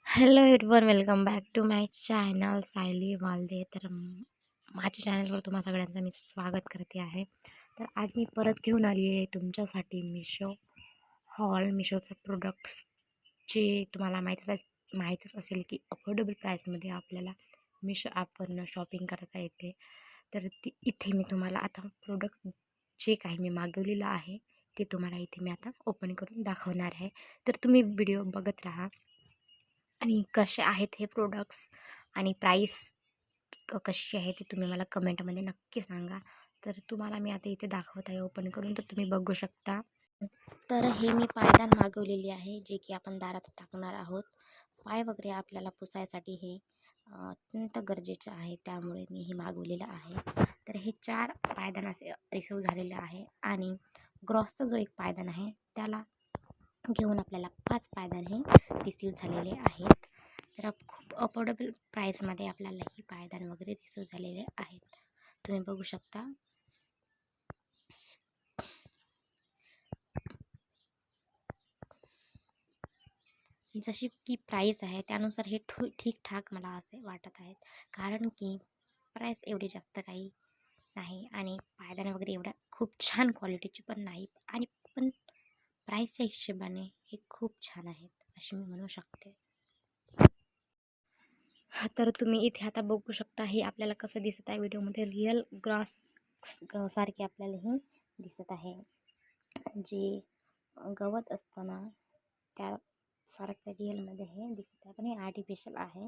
Hello everyone, welcome back to my channel Sayali Walde. तर माझ्या चॅनलवर तुम्हा सगळ्यांचं मी स्वागत करते आहे. तर आज मी परत घेऊन आली आहे तुमच्यासाठी मिशोचं प्रोडक्ट्स जे तुम्हाला माहीतच असेल की अफोर्डेबल प्राईसमध्ये आपल्याला मिशो ॲपवरनं शॉपिंग करता येते. तर इथे मी तुम्हाला आता प्रोडक्ट जे काही मी मागवलेलं आहे ते तुम्हाला इथे मी आता ओपन करून दाखवणार आहे. तर तुम्ही व्हिडिओ बघत राहा आणि कसे आहेत हे प्रोडक्ट्स आणि प्राईस कशी आहे ती तुम्ही मला कमेंटमध्ये नक्की सांगा. तर तुम्हाला मी आता इथे दाखवत आहे ओपन करून, तर तुम्ही बघू शकता. तर हे मी पायदान मागवलेली आहे, जे की आपण दारात टाकणार आहोत. पाय वगैरे आपल्याला पुसायसाठी हे अत्यंत गरजेचं आहे, त्यामुळे मी हे मागवलेलं आहे. तर हे 4 पायदान असे रिसीव झालेले आहे आणि ग्रॉसचा जो एक पायदान आहे त्याला घेऊन आपल्याला 5 पायदान हे रिसीव झालेले आहेत. तर खूप अफोर्डेबल प्राईसमध्ये आपल्याला ही पायदान वगैरे रिसीव झालेले आहेत, तुम्ही बघू शकता. जशी की प्राईस आहे त्यानुसार हे ठीकठाक मला असे वाटत आहेत, कारण की प्राईस एवढी जास्त काही नाही आणि पायदान वगैरे एवढ्या खूप छान क्वालिटीची पण नाही, आणि पण प्राईसच्या हिशोबाने हे खूप छान आहेत अशी मी म्हणू शकते. तर तुम्ही इथे आता बघू शकता, हे आपल्याला कसं दिसत आहे व्हिडिओमध्ये, रिअल ग्रास सारखे आपल्याला हे दिसत आहे. जे गवत असताना त्यासारखं रिअलमध्ये हे दिसत आहे, पण हे आर्टिफिशियल आहे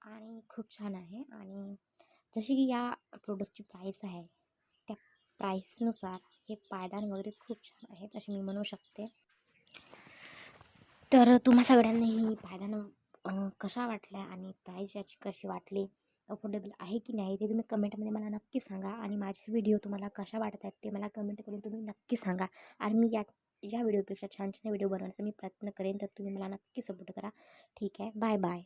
आणि खूप छान आहे. आणि जशी की या प्रोडक्टची प्राईस आहे त्या प्राईसनुसार हे पायदान वगैरे खूप छान आहेत असे मी म्हणू शकते. तर तुम्हा सगळ्यांनी ही पायदान कशा वाटल्या आणि प्राईस याची कशी वाटली, अफोर्डेबल आहे की नाही, ते तुम्ही कमेंटमध्ये मला नक्की सांगा. आणि माझे व्हिडिओ तुम्हाला कशा वाटत आहेत ते मला कमेंट करून तुम्ही नक्की सांगा. आणि मी या व्हिडिओपेक्षा छान छान व्हिडिओ बनवण्याचा मी प्रयत्न करेन, तर तुम्ही मला नक्की सपोर्ट करा. ठीक आहे, बाय बाय.